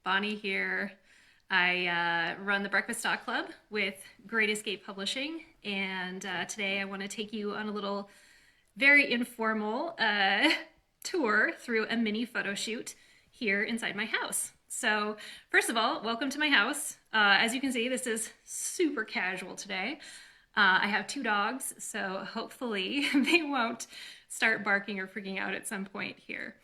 Bonnie here. I run the Breakfast Talk Club with Great Escape Publishing, and today I want to take you on a little, very informal tour through a mini photo shoot here inside my house. So, first of all, welcome to my house. As you can see, this is super casual today. I have two dogs, so hopefully they won't start barking or freaking out at some point here.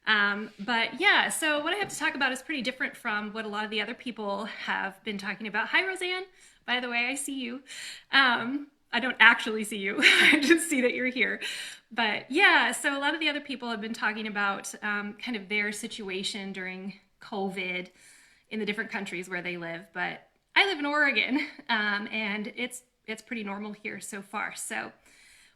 But yeah, so what I have to talk about is pretty different from what a lot of the other people have been talking about. Hi, Roseanne. By the way, I see you. I don't actually see you. I just see that you're here. But yeah, so a lot of the other people have been talking about kind of their situation during COVID in the different countries where they live. But I live in Oregon, and it's pretty normal here so far. So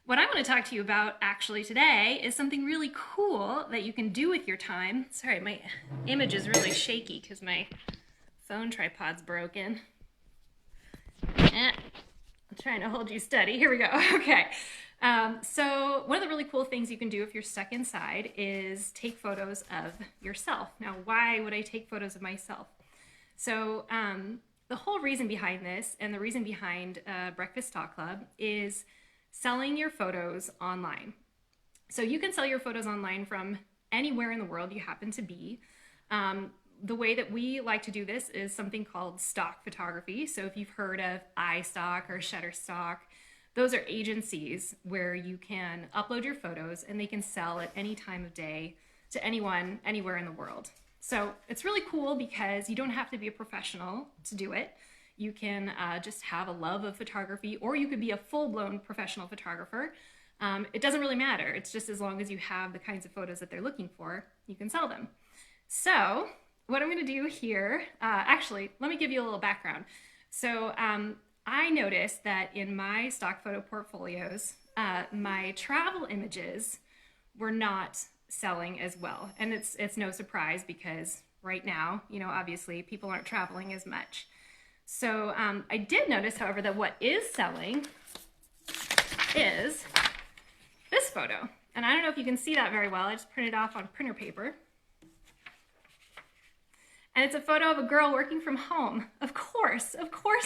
what I want to talk to you about actually today is something really cool that you can do with your time. Sorry, my image is really shaky because my phone tripod's broken. I'm trying to hold you steady. Here we go. Okay. So one of the really cool things you can do if you're stuck inside is take photos of yourself. Now, why would I take photos of myself? So the whole reason behind this and the reason behind Breakfast Talk Club is selling your photos online. So you can sell your photos online from anywhere in the world you happen to be. The way that we like to do this is something called stock photography. So if you've heard of iStock or Shutterstock, those are agencies where you can upload your photos and they can sell at any time of day to anyone, anywhere in the world. So it's really cool because you don't have to be a professional to do it. You can just have a love of photography, or you could be a full-blown professional photographer. It doesn't really matter. It's just as long as you have the kinds of photos that they're looking for, you can sell them. So what I'm going to do here, actually, let me give you a little background. So I noticed that in my stock photo portfolios, my travel images were not selling as well. And it's no surprise because right now, you know, obviously people aren't traveling as much. So I did notice, however, that what is selling is this photo. And I don't know if you can see that very well. I just printed it off on printer paper. And it's a photo of a girl working from home. Of course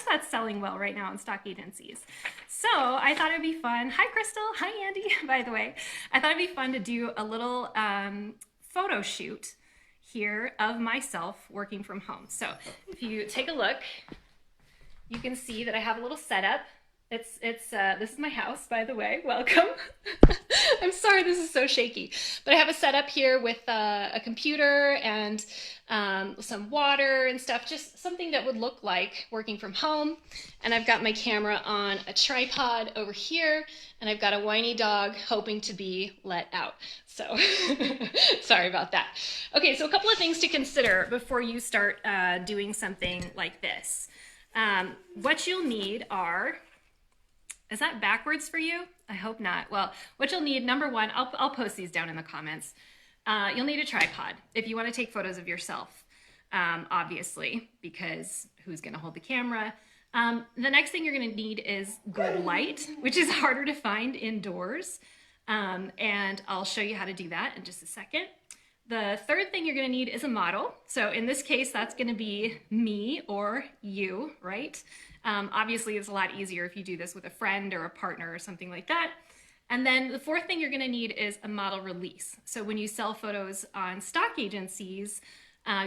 that's selling well right now in stock agencies. So I thought it'd be fun. Hi, Crystal. Hi, Andy, by the way. I thought it'd be fun to do a little photo shoot here of myself working from home. So if you take a look, you can see that I have a little setup. This is my house, by the way. Welcome. I'm sorry this is so shaky, but I have a setup here with a computer and some water and stuff, just something that would look like working from home. And I've got my camera on a tripod over here, and I've got a whiny dog hoping to be let out. So sorry about that. Okay, so a couple of things to consider before you start doing something like this. What you'll need are, is that backwards for you? I hope not. Well, what you'll need, number one, I'll post these down in the comments. You'll need a tripod if you want to take photos of yourself, obviously, because who's going to hold the camera? The next thing you're going to need is good light, which is harder to find indoors. And I'll show you how to do that in just a second. The third thing you're going to need is a model. So in this case, that's going to be me or you, right? Obviously, it's a lot easier if you do this with a friend or a partner or something like that. And then the fourth thing you're going to need is a model release. So when you sell photos on stock agencies,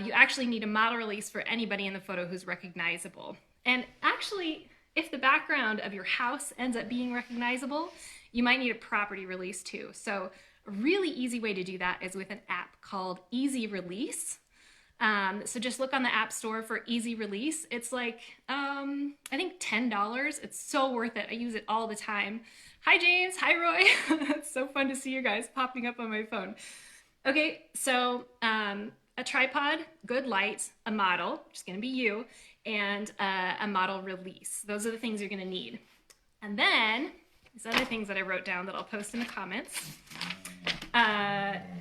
you actually need a model release for anybody in the photo who's recognizable. And actually, if the background of your house ends up being recognizable, you might need a property release too. So a really easy way to do that is with an app called Easy Release. So just look on the App Store for Easy Release. It's like, I think $10. It's so worth it. I use it all the time. Hi, James. Hi, Roy. It's so fun to see you guys popping up on my phone. Okay, so a tripod, good light, a model, which is going to be you, and a model release. Those are the things you're going to need. And then these other things that I wrote down that I'll post in the comments.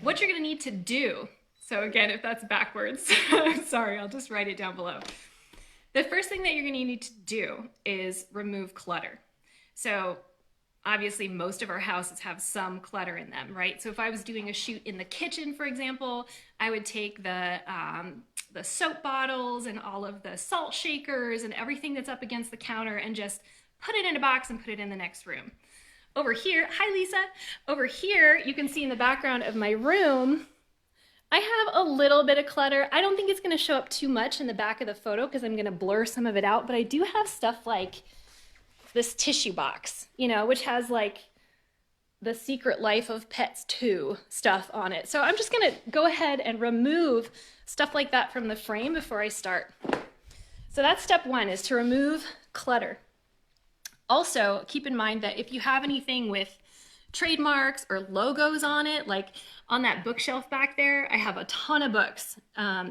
What you're going to need to do. So again, if that's backwards, I'm sorry, I'll just write it down below. The first thing that you're going to need to do is remove clutter. So obviously most of our houses have some clutter in them, right? So if I was doing a shoot in the kitchen, for example, I would take the the soap bottles and all of the salt shakers and everything that's up against the counter and just put it in a box and put it in the next room. Over here, hi Lisa, over here you can see in the background of my room, I have a little bit of clutter. I don't think it's gonna show up too much in the back of the photo because I'm gonna blur some of it out, but I do have stuff like this tissue box, you know, which has like the Secret Life of Pets 2 stuff on it. So I'm just gonna go ahead and remove stuff like that from the frame before I start. So that's step one, is to remove clutter. Also, keep in mind that if you have anything with trademarks or logos on it, like on that bookshelf back there, I have a ton of books.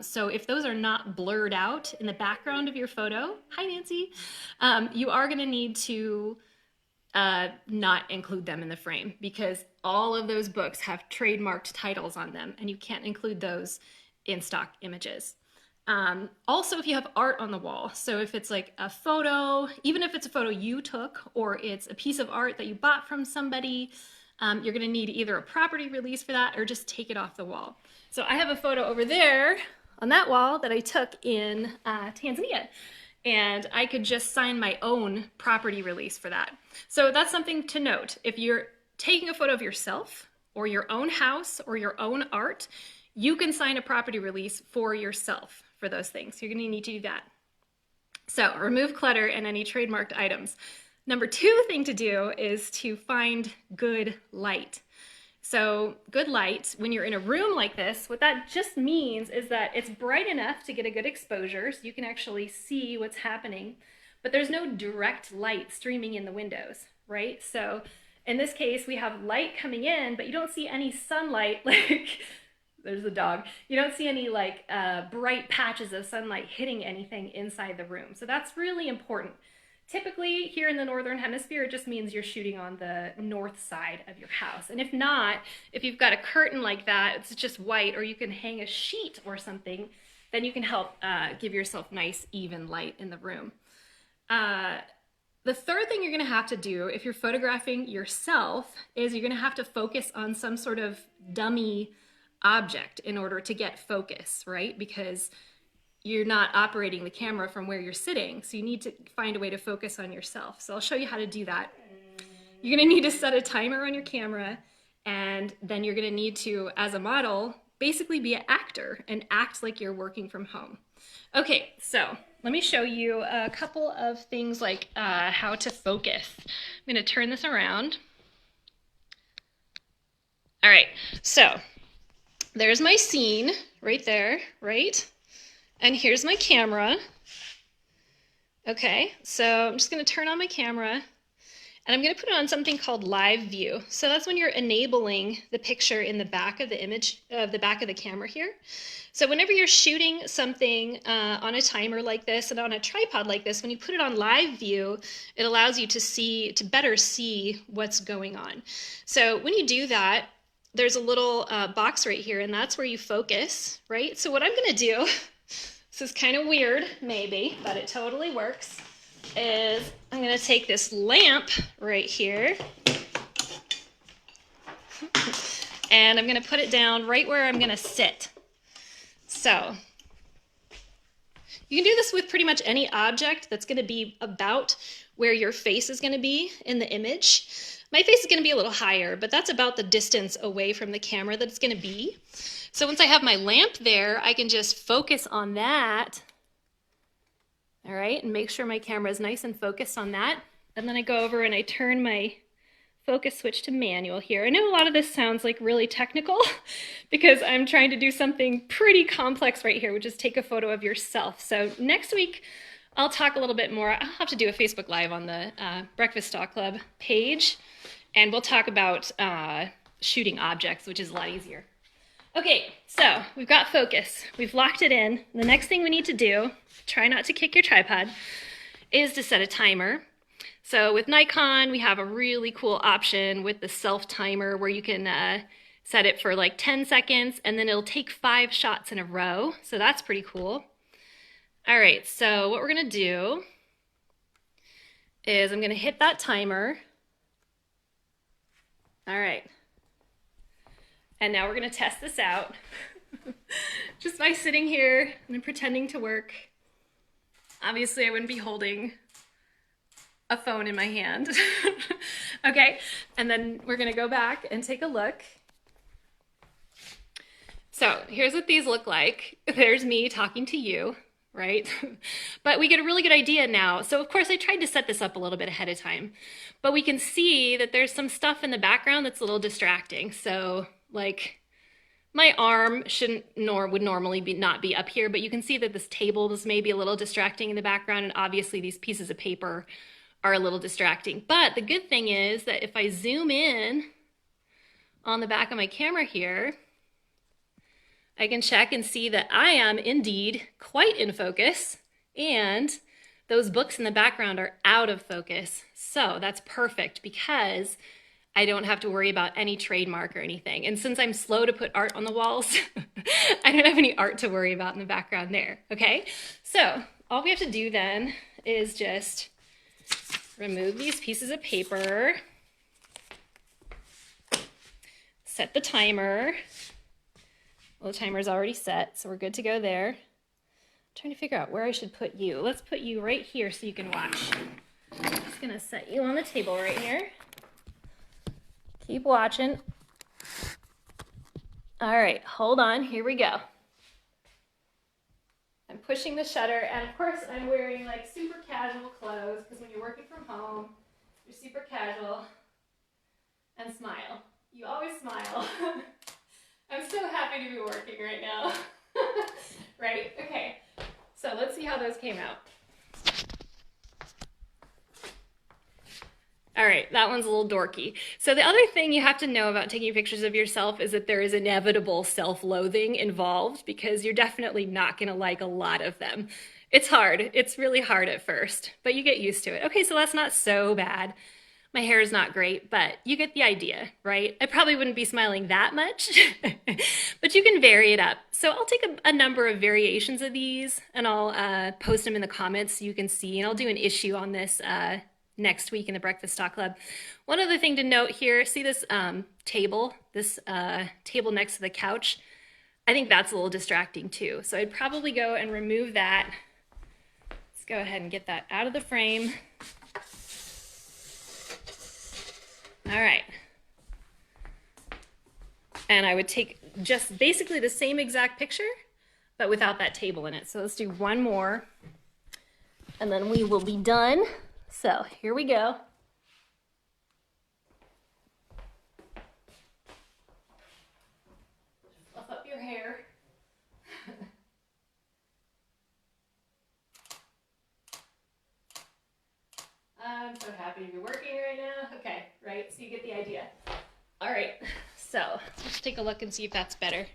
So if those are not blurred out in the background of your photo, hi Nancy, you are gonna need to not include them in the frame because all of those books have trademarked titles on them and you can't include those in stock images. Also, if you have art on the wall, so if it's like a photo, even if it's a photo you took or it's a piece of art that you bought from somebody, you're gonna need either a property release for that or just take it off the wall. So I have a photo over there on that wall that I took in Tanzania, and I could just sign my own property release for that. So that's something to note. If you're taking a photo of yourself or your own house or your own art, you can sign a property release for yourself for those things. You're gonna need to do that. So remove clutter and any trademarked items. Number two thing to do is to find good light. So good light, when you're in a room like this, what that just means is that it's bright enough to get a good exposure so you can actually see what's happening, but there's no direct light streaming in the windows, right? So in this case, we have light coming in, but you don't see any sunlight, like there's a dog. You don't see any like bright patches of sunlight hitting anything inside the room. So that's really important. Typically here in the Northern Hemisphere, it just means you're shooting on the north side of your house. And if not, if you've got a curtain like that, it's just white, or you can hang a sheet or something, then you can help give yourself nice, even light in the room. The third thing you're gonna have to do if you're photographing yourself is you're gonna have to focus on some sort of dummy object in order to get focus, right? Because you're not operating the camera from where you're sitting, so you need to find a way to focus on yourself. So I'll show you how to do that. You're gonna need to set a timer on your camera, and then you're gonna need to, as a model, basically be an actor and act like you're working from home. Okay, so let me show you a couple of things like how to focus. I'm gonna turn this around. All right, so there's my scene right there, right? And here's my camera. Okay, so I'm just gonna turn on my camera and I'm gonna put it on something called live view. So that's when you're enabling the picture in the back of the image, the back of the camera here. So whenever you're shooting something on a timer like this and on a tripod like this, when you put it on live view, it allows you to better see what's going on. So when you do that, there's a little box right here, and that's where you focus, right? So what I'm gonna do, this is kind of weird, maybe, but it totally works, is I'm gonna take this lamp right here, and I'm gonna put it down right where I'm gonna sit. So you can do this with pretty much any object that's gonna be about where your face is gonna be in the image. My face is gonna be a little higher, but that's about the distance away from the camera that it's gonna be. So once I have my lamp there, I can just focus on that, all right, and make sure my camera is nice and focused on that. And then I go over and I turn my focus switch to manual here. I know a lot of this sounds like really technical because I'm trying to do something pretty complex right here, which is take a photo of yourself. So next week, I'll talk a little bit more. I'll have to do a Facebook Live on the Breakfast Talk Club page, and we'll talk about shooting objects, which is a lot easier. Okay, so we've got focus. We've locked it in. The next thing we need to do, try not to kick your tripod, is to set a timer. So with Nikon, we have a really cool option with the self timer where you can set it for like 10 seconds and then it'll take 5 shots in a row. So that's pretty cool. All right, so what we're gonna do is I'm gonna hit that timer. All right. And now we're gonna test this out. just by sitting here and pretending to work. Obviously, I wouldn't be holding a phone in my hand. Okay, and then we're gonna go back and take a look. So here's what these look like. There's me talking to you, right? But we get a really good idea now. So of course I tried to set this up a little bit ahead of time, but we can see that there's some stuff in the background that's a little distracting. So like my arm would normally not be up here, but you can see that this table is maybe a little distracting in the background, and obviously these pieces of paper are a little distracting. But the good thing is that if I zoom in on the back of my camera here, I can check and see that I am indeed quite in focus, and those books in the background are out of focus. So that's perfect because I don't have to worry about any trademark or anything. And since I'm slow to put art on the walls, I don't have any art to worry about in the background there, okay? So all we have to do then is just remove these pieces of paper, set the timer. Well, the timer's already set, so we're good to go there. I'm trying to figure out where I should put you. Let's put you right here so you can watch. I'm just gonna set you on the table right here. Keep watching. All right, hold on, here we go. I'm pushing the shutter, and of course I'm wearing like super casual clothes, because when you're working from home, you're super casual. And smile. You always smile. I'm so happy to be working right now. Right, okay. So let's see how those came out. All right, that one's a little dorky. So the other thing you have to know about taking pictures of yourself is that there is inevitable self-loathing involved, because you're definitely not gonna like a lot of them. It's hard, it's really hard at first, but you get used to it. Okay, so that's not so bad. My hair is not great, but you get the idea, right? I probably wouldn't be smiling that much, but you can vary it up. So I'll take a number of variations of these, and I'll post them in the comments so you can see, and I'll do an issue on this next week in the Breakfast Stock Club. One other thing to note here, see this table next to the couch? I think that's a little distracting too. So I'd probably go and remove that. Let's go ahead and get that out of the frame. All right. And I would take just basically the same exact picture, but without that table in it. So let's do one more, and then we will be done. So here we go. Fluff up your hair. I'm so happy to be working right now. Okay, right, so you get the idea. All right, so let's take a look and see if that's better.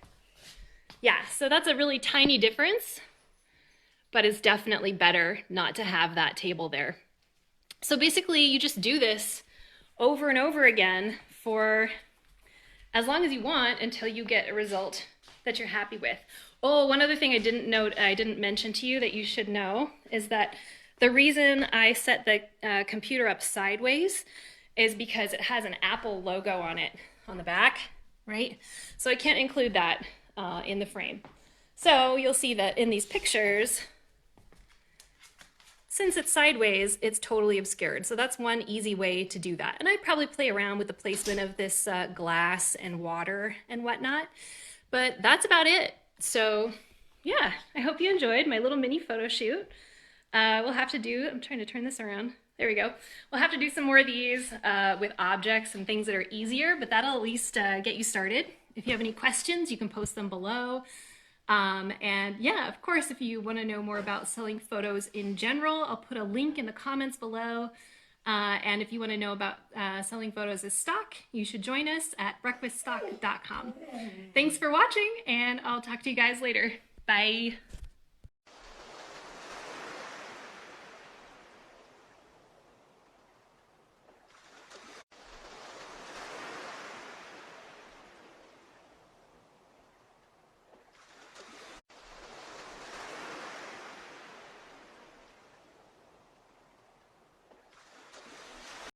Yeah, so that's a really tiny difference, but it's definitely better not to have that table there. So basically you just do this over and over again for as long as you want until you get a result that you're happy with. Oh, one other thing I didn't mention to you that you should know is that the reason I set the computer up sideways is because it has an Apple logo on it on the back, right? So I can't include that in the frame. So you'll see that in these pictures, since it's sideways, it's totally obscured. So that's one easy way to do that. And I'd probably play around with the placement of this glass and water and whatnot, but that's about it. So yeah, I hope you enjoyed my little mini photo shoot. We'll have to do, I'm trying to turn this around. There we go. We'll have to do some more of these with objects and things that are easier, but that'll at least get you started. If you have any questions, you can post them below. And yeah, of course, if you want to know more about selling photos in general, I'll put a link in the comments below. And if you want to know about selling photos as stock, you should join us at breakfaststock.com. Thanks for watching, and I'll talk to you guys later. Bye.